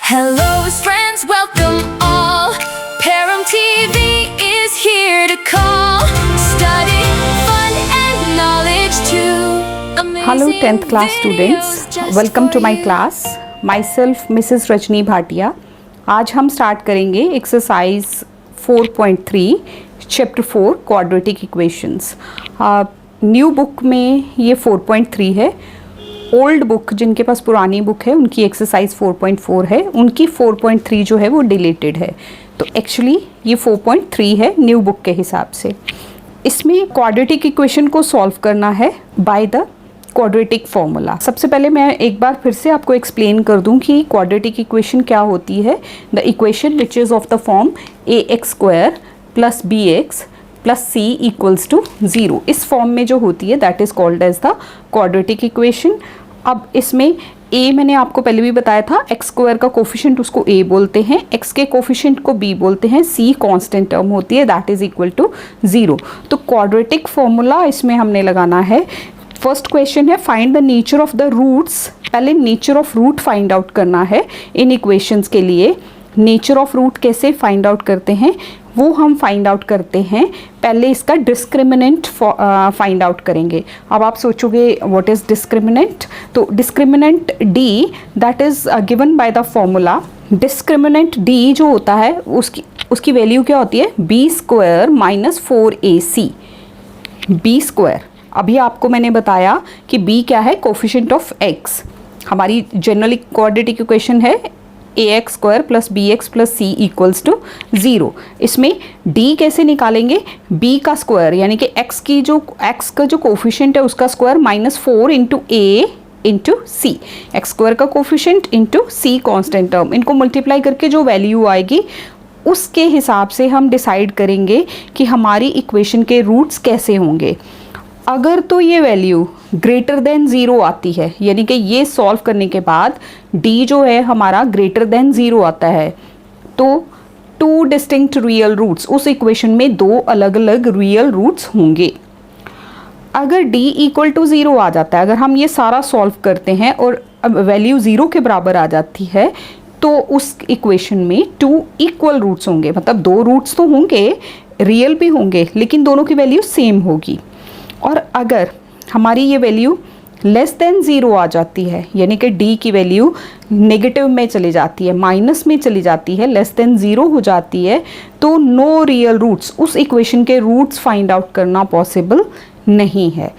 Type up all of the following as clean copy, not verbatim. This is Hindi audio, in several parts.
Hello friends, welcome all. Param TV is here to call. Study, fun and knowledge too. Hello 10th class students, welcome to my class. Myself Mrs. Rajni Bhatia. आज हम स्टार्ट करेंगे exercise 4.3 chapter 4 quadratic equations. New book में ये 4.3 है. ओल्ड बुक जिनके पास पुरानी बुक है उनकी एक्सरसाइज 4.4 है, उनकी 4.3 जो है वो डिलीटेड है. तो एक्चुअली ये 4.3 है न्यू बुक के हिसाब से. इसमें क्वाड्रेटिक इक्वेशन को सॉल्व करना है बाय द क्वाड्रेटिक फॉर्मूला. सबसे पहले मैं एक बार फिर से आपको एक्सप्लेन कर दूं कि क्वाड्रेटिक इक्वेशन क्या होती है. The equation which is of the form ax² + bx + c = 0. इस फॉर्म में जो होती है that is called as the quadratic equation. अब इसमें a मैंने आपको पहले भी बताया था, x² का कोफिशिएंट उसको a बोलते हैं, x के कोफिशिएंट को b बोलते हैं, c कांस्टेंट टर्म होती है दैट इज़ इक्वल टू 0. तो क्वाड्रेटिक फॉर्मूला इसमें हमने लगाना है. फर्स्ट क्वेश्चन है find the nature of the roots. पहले nature of root find out करना है इन इक्वेशंस के लिए. नेचर ऑफ रूट कैसे फाइंड आउट करते हैं वो हम फाइंड आउट करते हैं. पहले इसका डिस्क्रिमिनेंट फाइंड आउट करेंगे. अब आप सोचोगे व्हाट इज़ डिस्क्रिमिनेंट. तो discriminant d that is given by the formula. Discriminant d जो होता है उसकी वैल्यू क्या होती है, b² - 4ac. b². अभी आपको मैंने बताया कि b क्या है, कोफिशिएंट ऑफ x. हमारी जनरली क्वाड्रेटिक इक्वेशन है ax² + bx + c = 0. इसमें d कैसे निकालेंगे, b का स्क्वायर यानी कि x का जो कोफिशिएंट है उसका स्क्वायर -4 × a × c. x² का कोफिशिएंट × c कांस्टेंट टर्म, इनको मल्टीप्लाई करके जो वैल्यू आएगी उसके हिसाब से हम डिसाइड करेंगे कि हमारी इक्वेशन के रूट्स कैसे होंगे. अगर तो ये वैल्यू ग्रेटर देन 0 आती है यानी कि ये सॉल्व करने के बाद d जो है हमारा ग्रेटर देन 0 आता है तो 2 डिस्टिंक्ट रियल रूट्स, उस इक्वेशन में 2 अलग अलग रियल रूट्स होंगे. अगर d = 0 आ जाता है, अगर हम ये सारा सॉल्व करते हैं और वैल्यू 0 के बराबर आ जाती है तो उस इक्वेशन में 2 इक्वल रूट्स होंगे. मतलब 2 रूट्स तो होंगे, रियल भी होंगे, लेकिन दोनों की वैल्यू सेम होगी. और अगर हमारी ये वैल्यू लेस देन 0 आ जाती है यानी कि d की वैल्यू नेगेटिव में चली जाती है, माइनस में चली जाती है, लेस देन 0 हो जाती है, तो नो रियल रूट्स, उस इक्वेशन के रूट्स फाइंड आउट करना पॉसिबल नहीं है.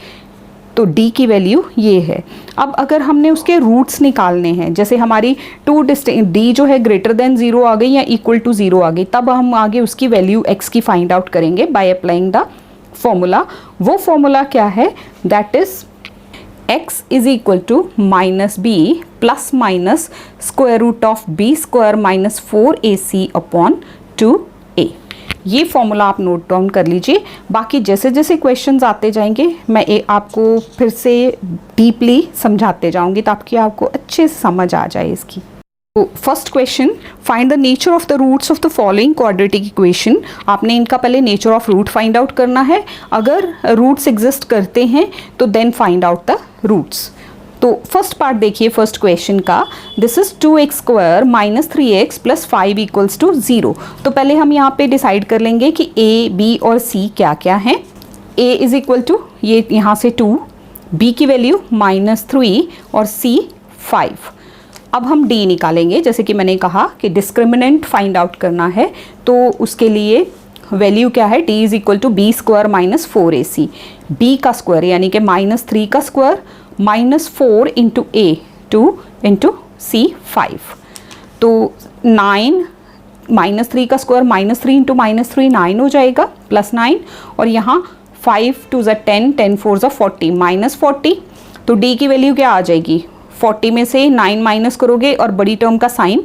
तो d की वैल्यू ये है. अब अगर हमने उसके रूट्स निकालने हैं, जैसे हमारी d जो है ग्रेटर देन 0 आ गई या इक्वल टू 0 आ गई, तब हम आगे उसकी वैल्यू x की फाइंड आउट करेंगे बाय अप्लाइंग द फॉर्मूला. वो फॉर्मूला क्या है, that is x = -b ± b² - 4ac / 2a. ये फॉर्मूला आप नोट डाउन कर लीजिए. बाकी जैसे जैसे क्वेश्चंस आते जाएंगे मैं आपको फिर से डीपली समझाते जाऊंगी ताकि आपको अच्छे से समझ आ जाए इसकी. First question, find the nature of the roots of the following quadratic equation. आपने इनका पहले nature of root find out करना है. अगर रूट्स एग्जिस्ट करते हैं तो then find out the roots. तो फर्स्ट पार्ट देखिए फर्स्ट क्वेश्चन का. This is 2x² - 3x + 5 = 0. तो पहले हम यहाँ पे डिसाइड कर लेंगे कि a, b और c क्या क्या हैं. a = ये यहाँ से 2, b की वैल्यू -3 और c 5. अब हम d निकालेंगे. जैसे कि मैंने कहा कि डिस्क्रिमिनेंट फाइंड आउट करना है तो उसके लिए वैल्यू क्या है, d = b² - 4ac. b का स्क्वायर यानी कि -3 का स्क्वायर -4 × a 2 × c 5. तो 9 -3 का स्क्वायर -3 × -3 9 हो जाएगा +9 और यहाँ 5 2 = 10 10 4 = 40 -40. तो d की वैल्यू क्या आ जाएगी, 40 में से 9 माइनस करोगे और बड़ी टर्म का साइन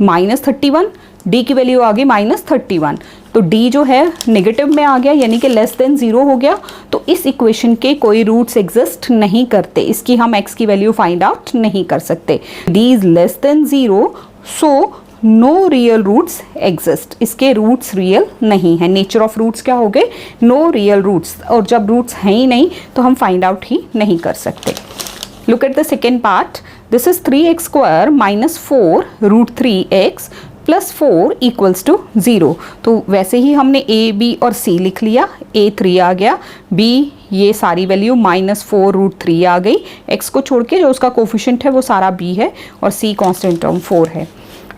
-31, d की वैल्यू आ गई -31. तो d जो है नेगेटिव में आ गया यानी कि लेस देन 0 हो गया. तो इस इक्वेशन के कोई रूट्स एग्जिस्ट नहीं करते, इसकी हम x की वैल्यू फाइंड आउट नहीं कर सकते. d is less than 0 so no real roots exist. इसके रूट्स रियल नहीं है. नेचर ऑफ रूट्स क्या हो गए, नो रियल रूट्स. और जब रूट्स हैं ही नहीं तो हम फाइंड आउट ही नहीं कर सकते. Look at the second part. This is 3x square minus 4 root 3x plus 4 equals to 0। तो वैसे ही हमने a, b और c लिख लिया। a 3 आ गया, b ये सारी वैल्यू माइनस 4 रूट 3 आ गई, x को छोड़ के जो उसका कोफिशिएंट है वो सारा b है और c कांस्टेंट टर्म 4 है।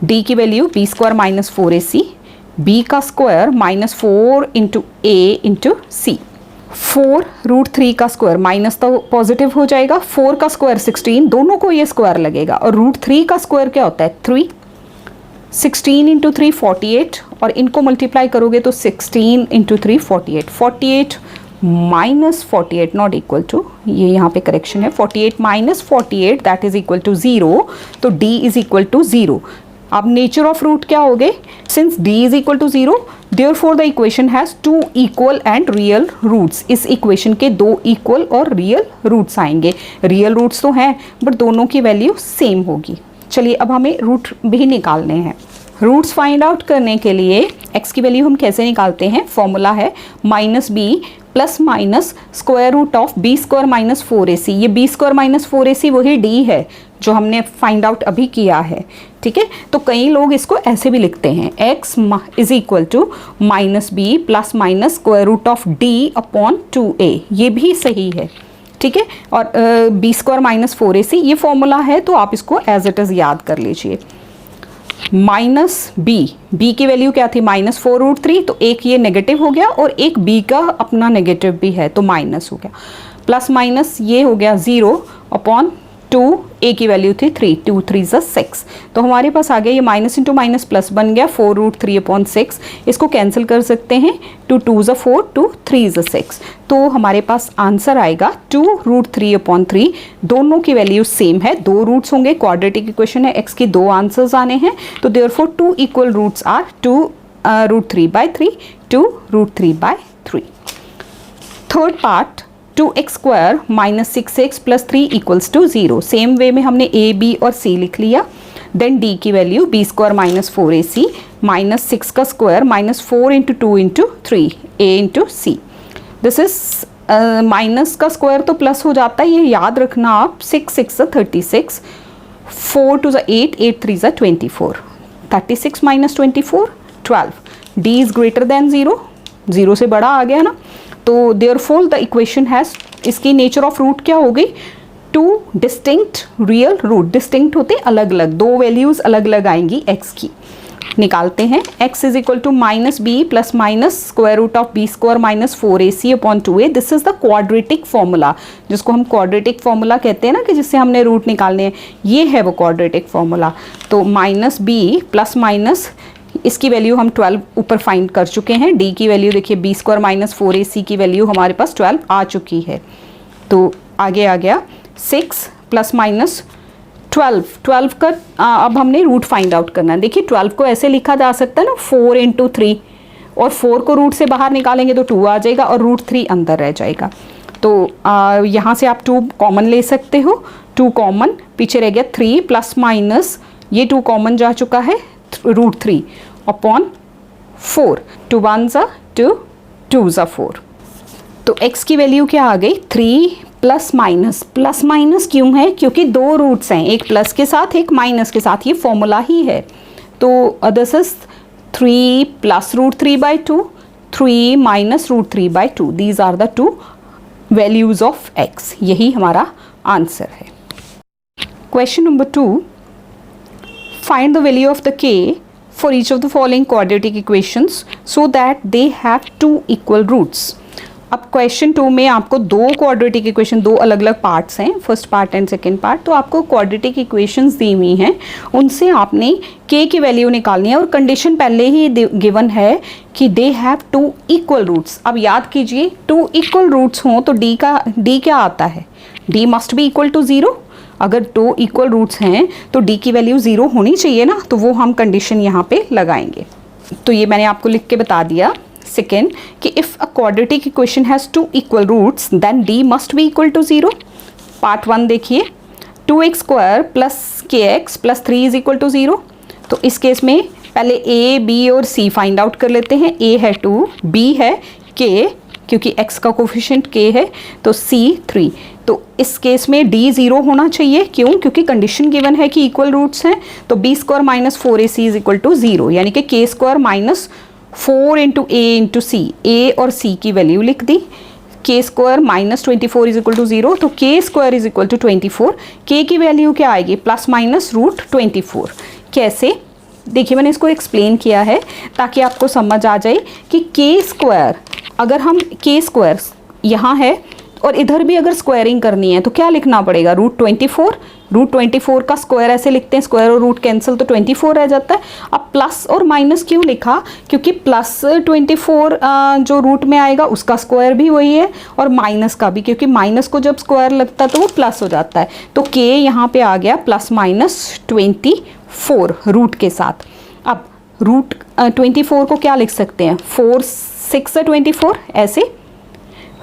d की value b square minus 4ac, b का square minus 4 into a into C. 4 root 3 का स्क्वायर माइनस तो पॉजिटिव हो जाएगा, 4 का स्क्वायर 16, दोनों को ये स्क्वायर लगेगा और रूट 3 का स्क्वायर क्या होता है 3, 16 इंटू 3 48 और इनको मल्टीप्लाई करोगे तो 16 into 3 48, 48 minus 48 not equal to, ये यहाँ पे करेक्शन है, 48 minus 48 that is equal to 0, तो d इज इक्वल टू 0। अब नेचर ऑफ रूट क्या हो गए, since d is equal to 0 therefore the equation has 2 equal and real roots. इस इक्वेशन के 2 इक्वल और रियल रूट्स आएंगे। रियल रूट्स तो हैं बट दोनों की वैल्यू सेम होगी। चलिए अब हमें रूट भी निकालने हैं। रूट्स फाइंड आउट करने के लिए x की वैल्यू हम कैसे निकालते हैं, फॉर्मूला है minus B plus minus square root of B square minus 4ac। ये बी स्क्वायर माइनस 4ac वही d है जो हमने फाइंड आउट अभी किया है, ठीक है। तो कई लोग इसको ऐसे भी लिखते हैं, x is equal to minus B plus minus square root of d upon 2a, ये भी सही है, ठीक है। और बी स्क्वायर माइनस 4ac ये फॉर्मूला है तो आप इसको एज इट इज़ याद कर लीजिए। माइनस बी की वैल्यू क्या थी माइनस 4 रूट 3, तो एक ये नेगेटिव हो गया और एक b का अपना नेगेटिव भी है तो माइनस हो गया, प्लस माइनस ये हो गया 0 अपॉन 2, a की वैल्यू थी 3, 2 3 ज़ा 6, तो हमारे पास आ गया ये माइनस इंटू माइनस प्लस बन गया 4 रूट 3 अपॉन 6। इसको कैंसिल कर सकते हैं, 2 2 ज़ा 4, 2 3 ज़ा 6, तो हमारे पास आंसर आएगा 2 रूट 3 अपॉन 3। दोनों की वैल्यू सेम है, 2 रूट्स होंगे, क्वाड्रेटिक इक्वेशन है, x के 2 आंसर्स आने हैं, तो therefore 2 equal roots are 2 root 3 by 3, 2 root 3 by 3। Third part 2x square minus 6x plus 3 equals to 0। Same way में हमने a, b और c लिख लिया। देन d की value b square minus 4ac minus 6 का square minus 4 into 2 into 3 a into c। This is minus का स्क्वायर तो प्लस हो जाता है, ये याद रखना आप। 6 6 36, 4 2 8, 8 3 24, 36 minus 24 12। d is greater than 0, 0 से बड़ा आ गया ना, तो देयरफॉर द इक्वेशन हैज, इसकी नेचर ऑफ रूट क्या हो गई, 2 डिस्टिंक्ट रियल रूट। डिस्टिंक्ट होते अलग अलग, 2 वैल्यूज अलग अलग आएंगी x की। निकालते हैं, x is equal to minus B plus minus square root of B square minus 4ac upon 2a। This is the quadratic formula, जिसको हम क्वाड्रेटिक फॉर्मूला कहते हैं ना, कि जिससे हमने रूट निकालने हैं, ये है वो क्वाड्रेटिक फॉर्मूला। तो माइनस बी प्लस माइनस, इसकी वैल्यू हम 12 ऊपर फाइंड कर चुके हैं। d की वैल्यू देखिए b स्क्वायर माइनस 4ac की वैल्यू हमारे पास 12 आ चुकी है, तो आगे आ गया 6 प्लस माइनस 12 का अब हमने रूट फाइंड आउट करना है। देखिए 12 को ऐसे लिखा जा सकता है ना, 4 इंटू 3, और 4 को रूट से बाहर निकालेंगे तो 2 आ जाएगा और रूट 3 अंदर रह जाएगा। तो यहाँ से आप 2 कॉमन ले सकते हो, 2 कॉमन, पीछे रह गया 3 प्लस माइनस ये 2 कॉमन जा चुका है रूट 3 अपॉन 4, 2 1 ज़ा 2, 2 ज़ा 4। तो x की वैल्यू क्या आ गई 3 प्लस माइनस। प्लस माइनस क्यों है, क्योंकि 2 रूट्स हैं, एक प्लस के साथ एक माइनस के साथ, ये फॉर्मूला ही है। तो this is 3 plus root 3 by 2, 3 minus root 3 by 2, these are the 2 values of x। यही हमारा आंसर है। Question number 2, find the value of the k for each of the following quadratic equations so that they have 2 equal roots। अब क्वेश्चन 2 में आपको 2 क्वाड्रेटिक इक्वेशन, 2 अलग अलग पार्ट्स हैं, first part and second part. तो आपको क्वाड्रेटिक इक्वेशंस दी हुई हैं, उनसे आपने k की वैल्यू निकालनी है और कंडीशन पहले ही गिवन है कि दे हैव 2 इक्वल रूट्स। अब याद कीजिए 2 इक्वल रूट्स हों तो d क्या आता है, d must be equal to 0। अगर 2 इक्वल रूट्स हैं तो d की वैल्यू 0 होनी चाहिए ना, तो वो हम कंडीशन यहाँ पे लगाएंगे। तो ये मैंने आपको लिख के बता दिया। सेकेंड कि if a quadratic equation has 2 equal roots then d must be equal to 0। Part 1 देखिए, 2x square plus kx plus 3 is equal to 0। तो इस केस में पहले a, b और c फाइंड आउट कर लेते हैं। a है 2, b है k क्योंकि x का कोफिशिएंट k है, तो c 3। तो इस केस में d 0 होना चाहिए, क्यों? क्योंकि कंडीशन गिवन है कि इक्वल रूट्स हैं, तो b square minus 4ac is equal to 0, यानी कि k square minus 4 into a into C, a और c की वैल्यू लिख दी। k square minus 24 is equal to 0, तो k square is equal to 24। k की वैल्यू क्या आएगी? Plus minus root 24। कैसे? देखिए मैंने इसको एक्सप्लेन किया है ताकि आपको समझ आ जाए कि k स्क्वायर, अगर हम k स्क्वायर यहाँ है और इधर भी अगर स्क्वायरिंग करनी है तो क्या लिखना पड़ेगा? रूट 24। रूट 24 का स्क्वायर ऐसे लिखते हैं, स्क्वायर और रूट कैंसिल, तो 24 रह जाता है। अब प्लस और माइनस क्यों लिखा? क्योंकि प्लस 24 जो रूट में आएगा उसका स्क्वायर भी वही है, और माइनस का भी, क्योंकि माइनस को जब स्क्वायर लगता है तो वो प्लस हो जाता है। तो k यहाँ पे आ गया प्लस माइनस 24 रूट के साथ। अब रूट 24 को क्या लिख सकते हैं? 4 6 24, ऐसे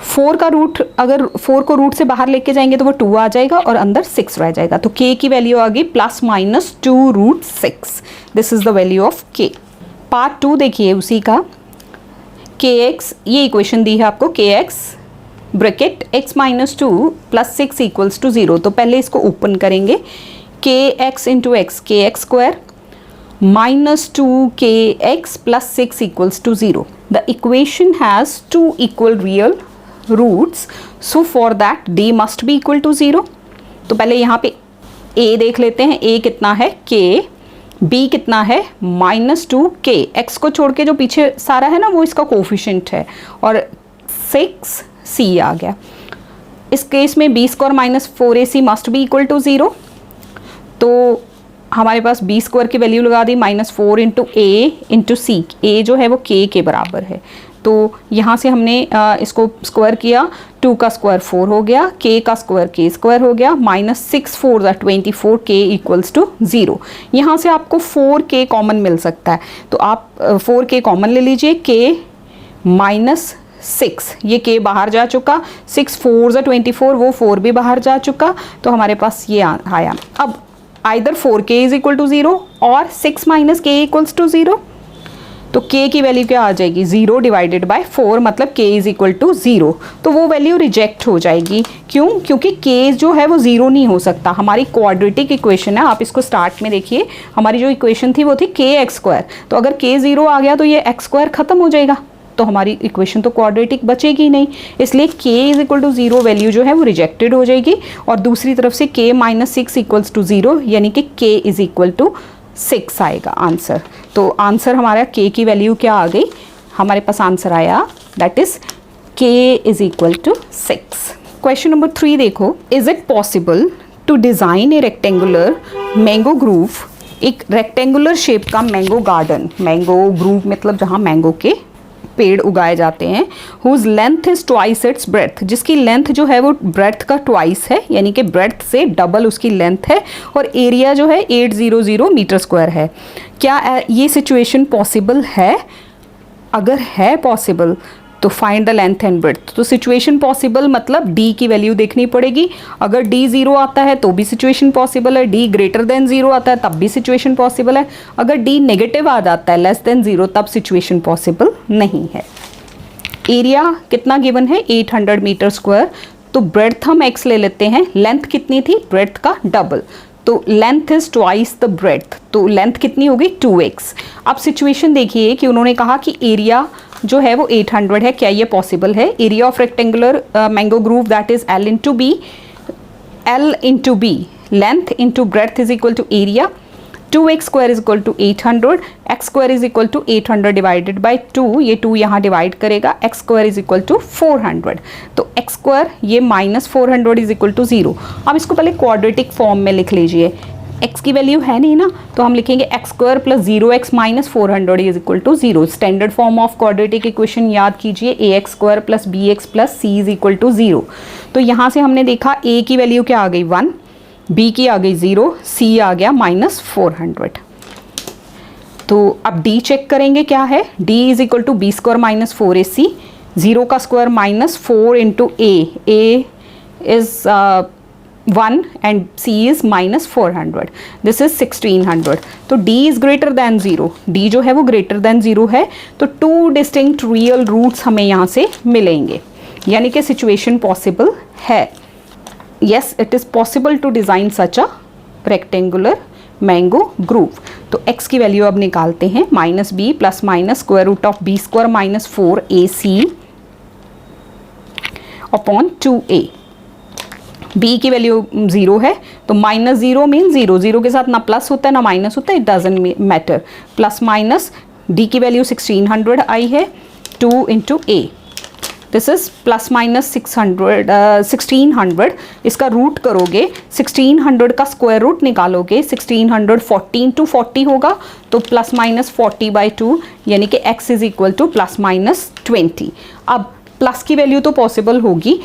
4 का रूट, अगर 4 को रूट से बाहर लेके जाएंगे तो वो 2 आ जाएगा और अंदर 6 रह जाएगा। तो k की वैल्यू आ गई plus minus 2 root 6। This is the value of k। Part 2 देखिए उसी का, kx, ये इक्वेशन दी है आपको, kx bracket x minus 2 plus 6 equals to 0। तो पहले इसको ओपन करेंगे, kx into X, K X square minus 2kx plus 6 equals to 0। The equation has 2 equal real roots, so for that d must be equal to 0। तो पहले यहाँ पे a देख लेते हैं, a कितना है? k, b कितना है? माइनस 2k, x को छोड़ के जो पीछे सारा है ना वो इसका कोफिशिएंट है, और 6c आ गया। इस केस में b square minus 4ac must be equal to 0। तो हमारे पास b स्क्वायर की वैल्यू लगा दी minus 4 into a into C, a जो है वो k के बराबर है। तो यहाँ से हमने इसको स्क्वायर किया, 2 का स्क्वायर 4 हो गया, k का स्क्वायर k स्क्वायर हो गया, माइनस 6 4 24, k इक्वल्स टू 0। यहाँ से आपको 4k कॉमन मिल सकता है, तो आप 4k कॉमन ले लीजिए, k माइनस 6, ये k बाहर जा चुका, 6 4 24, वो 4 भी बाहर जा चुका, तो हमारे पास ये आया। अब either 4k is equal to 0 और 6 माइनस k इक्वल्स टू 0। तो k की वैल्यू क्या आ जाएगी? 0 डिवाइडेड बाय 4, मतलब k इज इक्वल टू 0। तो वो वैल्यू रिजेक्ट हो जाएगी। क्यों? क्योंकि k जो है वो 0 नहीं हो सकता। हमारी क्वाड्रेटिक इक्वेशन है, आप इसको स्टार्ट में देखिए, हमारी जो इक्वेशन थी वो थी kx स्क्वायर। तो अगर k 0 आ गया तो ये x स्क्वायर खत्म हो जाएगा, तो हमारी इक्वेशन तो क्वाड्रेटिक बचेगी नहीं। इसलिए k is equal to 0 value जो है वो रिजेक्टेड हो जाएगी, और दूसरी तरफ से k माइनस 6 इक्वल्स टू 0, यानी कि k इज इक्वल टू 6 आएगा आंसर। तो आंसर हमारा k की वैल्यू क्या आ गई? हमारे पास आंसर आया that is k is equal to 6। Question number 3 देखो, is it possible to design a rectangular mango grove, एक रेक्टेंगुलर शेप का मैंगो गार्डन, मैंगो ग्रूव मतलब जहाँ मैंगो के पेड़ उगाए जाते हैं, whose length is twice its breadth, जिसकी लेंथ जो है वो ब्रेथ का ट्वाइस है, यानी कि ब्रेथ से डबल उसकी लेंथ है, और एरिया जो है 800 मीटर स्क्वायर है। क्या ये सिचुएशन पॉसिबल है? अगर है पॉसिबल तो find the length and breadth. तो सिचुएशन पॉसिबल मतलब d की वैल्यू देखनी पड़ेगी। अगर d 0 आता है तो भी सिचुएशन पॉसिबल है, d ग्रेटर देन 0 आता है तब भी सिचुएशन पॉसिबल है, अगर d नेगेटिव आ जाता है लेस देन 0 तब सिचुएशन पॉसिबल नहीं है। एरिया कितना गिवन है? 800 मीटर स्क्वायर। तो ब्रेथ हम x ले लेते हैं, लेंथ कितनी थी? ब्रेथ का डबल, तो length is twice the breadth, तो लेंथ कितनी होगी? 2x। अब सिचुएशन देखिए कि उन्होंने कहा कि एरिया जो है वो 800 है, क्या ये पॉसिबल है? Area of rectangular mango grove that is L into B, L into B, length into breadth is equal to area, 2x square is equal to 800, x square is equal to 800 divided by 2, ये 2 यहाँ डिवाइड करेगा, x square is equal to 400, तो x स्क्वायर ये माइनस 400 इज इक्वल टू 0। अब इसको पहले क्वाड्रेटिक फॉर्म में लिख लीजिए, x की वैल्यू है नहीं ना, तो हम लिखेंगे x square plus 0x minus 400 is equal to 0। Standard form of quadratic equation याद कीजिए, ax square plus bx plus c is equal to 0। तो यहाँ से हमने देखा a की वैल्यू क्या आ गई 1, b की आ गई 0, c आ गया माइनस 400। तो अब d चेक करेंगे क्या है, d is equal to b square minus 4ac, 0 का square minus 4 into a is 1 and C is minus 400. This is 1600. तो D is greater than 0. D जो है वो greater than 0 है, तो 2 distinct real roots हमें यहाँ से मिलेंगे, यानी कि situation possible है. Yes, it is possible to design such a rectangular mango groove. तो x की वैल्यू अब निकालते हैं, minus B plus minus square root of B square minus 4ac upon 2a. b की वैल्यू 0 है, तो माइनस 0 मीन 0, 0 के साथ ना प्लस होता है ना माइनस होता है, it doesn't matter. Plus minus d की वैल्यू 1600 आई है, 2 into a. This is plus minus 1600. इसका रूट करोगे, 1600 का स्क्वायर रूट निकालोगे, 1600 40 इंटू 40 होगा, तो प्लस माइनस 40/2 यानी कि x is equal two plus minus 20. अब प्लस की वैल्यू तो पॉसिबल होगी,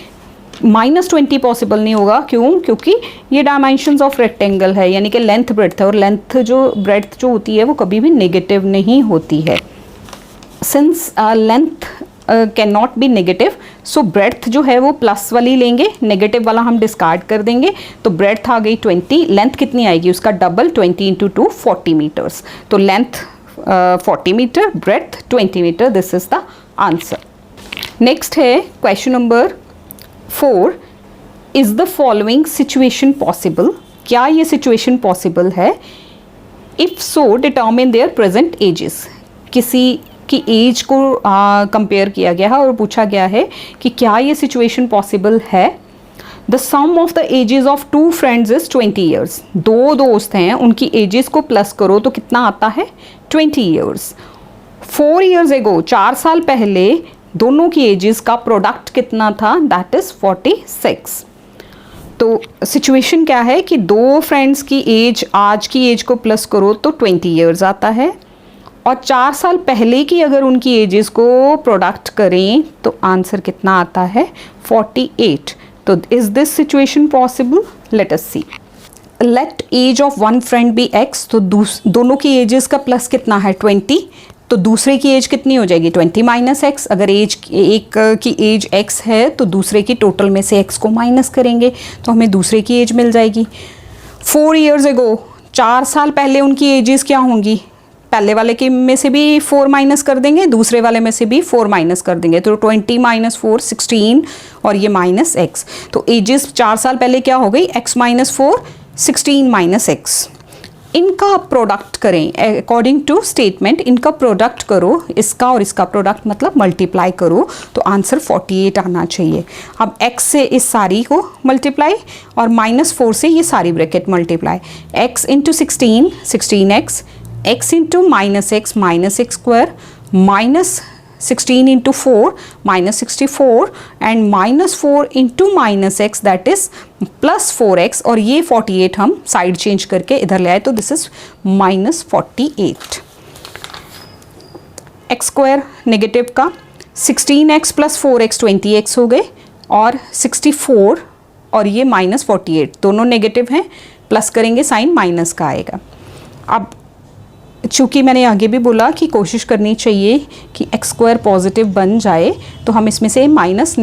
माइनस 20 पॉसिबल नहीं होगा. क्यों? क्योंकि ये डायमेंशंस ऑफ रेक्टेंगल है, यानी कि लेंथ ब्रेड्थ है, और लेंथ जो ब्रेड्थ जो होती है वो कभी भी नेगेटिव नहीं होती है. Since length can not be negative, so breadth जो है वो प्लस वाली लेंगे, नेगेटिव वाला हम डिस्कार्ड कर देंगे. तो ब्रेड्थ आ गई 20, लेंथ कितनी आएगी उसका डबल, 20 इंटू 2 40 मीटर्स. तो length 40 meter, breadth 20 meter. This is the answer. Next है question number 4. Is the following situation possible? क्या ये सिचुएशन पॉसिबल है? If so determine their present ages. किसी की एज को कंपेयर किया गया है और पूछा गया है कि क्या ये सिचुएशन पॉसिबल है. The sum of the ages of 2 friends is 20 years. 2 दोस्त हैं, उनकी एजेस को प्लस करो तो कितना आता है? 20 ईयर्स. 4 ईयर्स एगो, 4 साल पहले दोनों की एजेस का प्रोडक्ट कितना था? That is 46. तो सिचुएशन क्या है कि 2 फ्रेंड्स की एज, आज की एज को प्लस करो तो 20 ईयर्स आता है, और 4 साल पहले की अगर उनकी एजेस को प्रोडक्ट करें तो आंसर कितना आता है? 48. तो is this situation possible? Let us see. Let age of one friend be x. तो दोनों की एजेस का प्लस कितना है? 20. तो दूसरे की एज कितनी हो जाएगी? 20 माइनस एक्स. अगर एज एक की एज x है तो दूसरे की टोटल में से x को माइनस करेंगे तो हमें दूसरे की एज मिल जाएगी. 4 ईयर्स एगो, 4 साल पहले उनकी एजेस क्या होंगी? पहले वाले के में से भी 4 माइनस कर देंगे, दूसरे वाले में से भी 4 माइनस कर देंगे, तो 20 माइनस 4 16, और ये माइनस x. तो एजेस 4 साल पहले क्या हो गई? x minus 4 16 minus x. इनका प्रोडक्ट करें अकॉर्डिंग टू स्टेटमेंट. इनका प्रोडक्ट करो, इसका और इसका प्रोडक्ट मतलब मल्टीप्लाई करो, तो आंसर 48 आना चाहिए. अब x से इस सारी को मल्टीप्लाई और माइनस 4 से ये सारी bracket multiply. x into 16 16x, x into minus x minus x square, minus 16 into 4 minus 64, and minus 4 into minus x that is plus 4x, और ये 48 हम साइड चेंज करके इधर ले आए, तो this is minus 48. X square negative का, 16x प्लस 4x 20x हो गए, और 64 और ये माइनस 48 दोनों नेगेटिव हैं, प्लस करेंगे साइन माइनस का आएगा. अब चूँकि मैंने आगे भी बोला कि कोशिश करनी चाहिए कि एक्स स्क्वायर पॉजिटिव बन जाए, तो हम इसमें से माइनस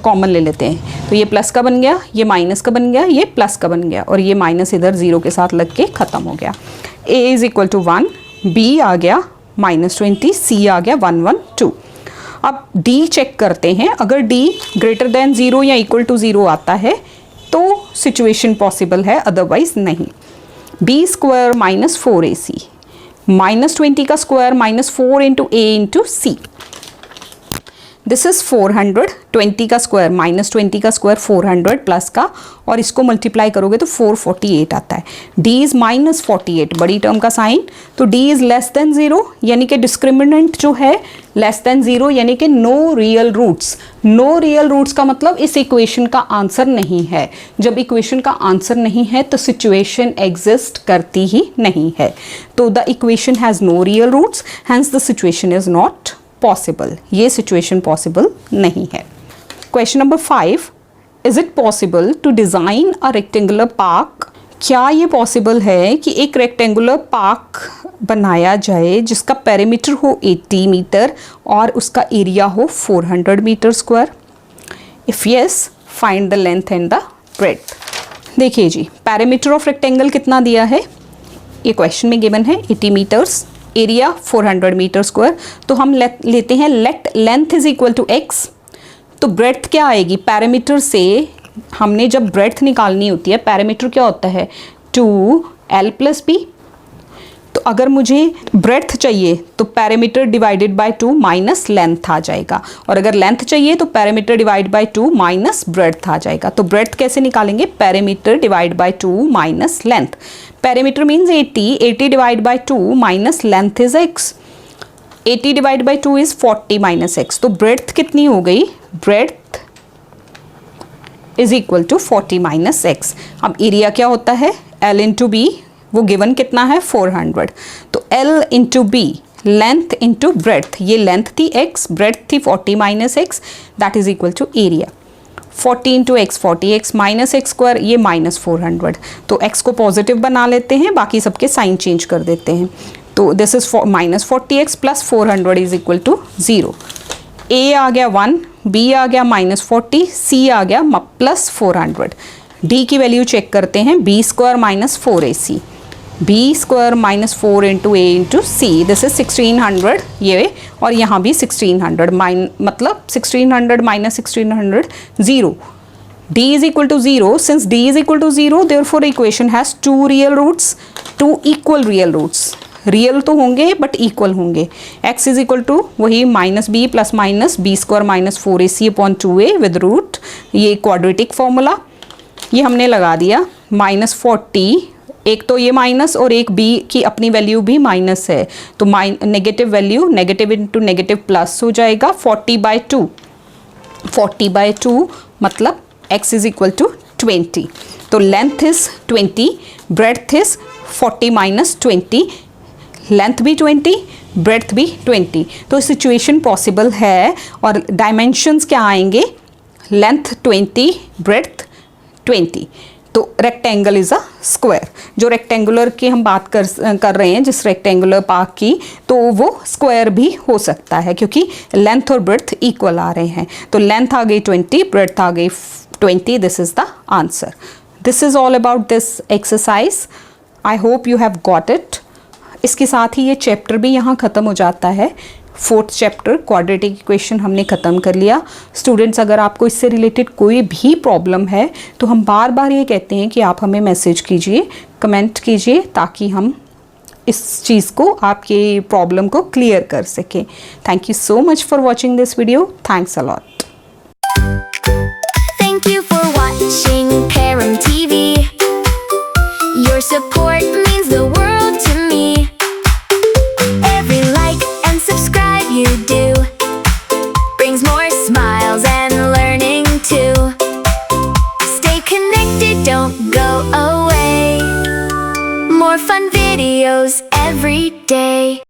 कॉमन ले लेते हैं. तो ये प्लस का बन गया, ये माइनस का बन गया, ये प्लस का बन गया, और ये माइनस इधर 0 के साथ लग के ख़त्म हो गया. a is equal to 1, b आ गया माइनस 20, c आ गया 112. अब d चेक करते हैं. अगर d ग्रेटर देन 0 या इक्वल टू 0 आता है तो सिचुएशन पॉसिबल है, अदरवाइज नहीं. b square minus 4ac, minus 20 का square minus 4 into a into c. This is 400. 20 का स्क्वायर माइनस 20 का स्क्वायर 400 प्लस का, और इसको मल्टीप्लाई करोगे तो 448 आता है. d इज माइनस 48, बड़ी टर्म का साइन, तो d इज लेस देन 0, यानी कि डिस्क्रिमिनेंट जो है लेस देन 0, यानी कि no real roots. No real roots का मतलब इस इक्वेशन का आंसर नहीं है. जब इक्वेशन का आंसर नहीं है तो सिचुएशन एग्जिस्ट करती ही नहीं है. तो the equation has no real roots, hence the situation is not possible. ये सिचुएशन पॉसिबल नहीं है. Question number 5. Is it possible to design a rectangular park? क्या ये पॉसिबल है कि एक रेक्टेंगुलर पार्क बनाया जाए जिसका पेरीमीटर हो 80 मीटर और उसका एरिया हो 400 metre square? If yes, find the length and the breadth. देखिए जी, पैरामीटर ऑफ रेक्टेंगल कितना दिया है, ये क्वेश्चन में गिवन है 80 मीटर्स, एरिया 400 मीटर स्क्वायर। तो हम लेते हैं let length is equal to x, तो ब्रेड्थ क्या आएगी, पैरामीटर से हमने जब ब्रेड्थ निकालनी होती है, पैरामीटर क्या होता है 2l + b। तो अगर मुझे ब्रेड्थ चाहिए तो parameter divided by 2 minus length आ जाएगा, और अगर लेंथ चाहिए तो parameter divide by 2 minus breadth आ जाएगा। तो ब्रेड्थ कैसे निकालेंगे, parameter divide by 2 minus length. Parameter means 80 divide by 2 minus length is x, 80 divide by 2 is 40 minus x। तो ब्रेड्थ कितनी हो गई, breadth is equal to 40 minus x। अब एरिया क्या होता है, l इंटू बी, वो गिवन कितना है 400, तो l into B, length into breadth, ये लेंथ थी x, ब्रेड्थ थी 40 minus x, that is equal to area. 40 into x 40x minus x square, ये माइनस 400। तो x को पॉजिटिव बना लेते हैं, बाकी सबके साइन चेंज कर देते हैं। तो this is minus 40x plus 400 is equal to 0। a आ गया 1, b आ गया माइनस 40, c आ गया प्लस 400। d की वैल्यू चेक करते हैं, b square minus 4ac, b square minus 4 into a into c, this is 1600 ये, और यहाँ भी 1600 मतलब 1600 माइनस 1600 0। d is equal to 0, since d is equal to 0 therefore equation has 2 real roots, 2 equal real roots. Real तो होंगे बट इक्वल होंगे। x इज इक्वल टू वही minus B plus minus b square minus 4ac upon 2a with root, ये क्वाड्रेटिक फॉर्मूला ये हमने लगा दिया। माइनस 40, एक तो ये माइनस और एक b की अपनी वैल्यू भी माइनस है, तो negative value negative into negative plus हो जाएगा 40/2। 40/2 मतलब x इज इक्वल टू 20। तो length is 20, breadth is 40 minus 20, length भी 20, ब्रेड्थ भी 20। तो सिचुएशन पॉसिबल है, और डायमेंशंस क्या आएंगे, लेंथ 20, ब्रेड्थ 20। तो रेक्टेंगल इज़ अ स्क्वायर। जो रेक्टेंगुलर की हम बात कर रहे हैं, जिस रेक्टेंगुलर पार्क की, तो वो स्क्वायर भी हो सकता है क्योंकि लेंथ और ब्रेड्थ इक्वल आ रहे हैं। तो लेंथ आ गई 20, ब्रेड्थ आ गई 20, this is the answer. This is all about this exercise, I hope you have got it. इसके साथ ही ये चैप्टर भी यहाँ ख़त्म हो जाता है। 4th चैप्टर क्वाड्रेटिक इक्वेशन हमने ख़त्म कर लिया। स्टूडेंट्स, अगर आपको इससे रिलेटेड कोई भी प्रॉब्लम है तो हम बार बार ये कहते हैं कि आप हमें मैसेज कीजिए, कमेंट कीजिए, ताकि हम इस चीज़ को, आपके प्रॉब्लम को क्लियर कर सकें। Thank you so much for watching this video. Thanks a lot. Thank you for watching Param TV. Your support means the world to me. Every like and subscribe you do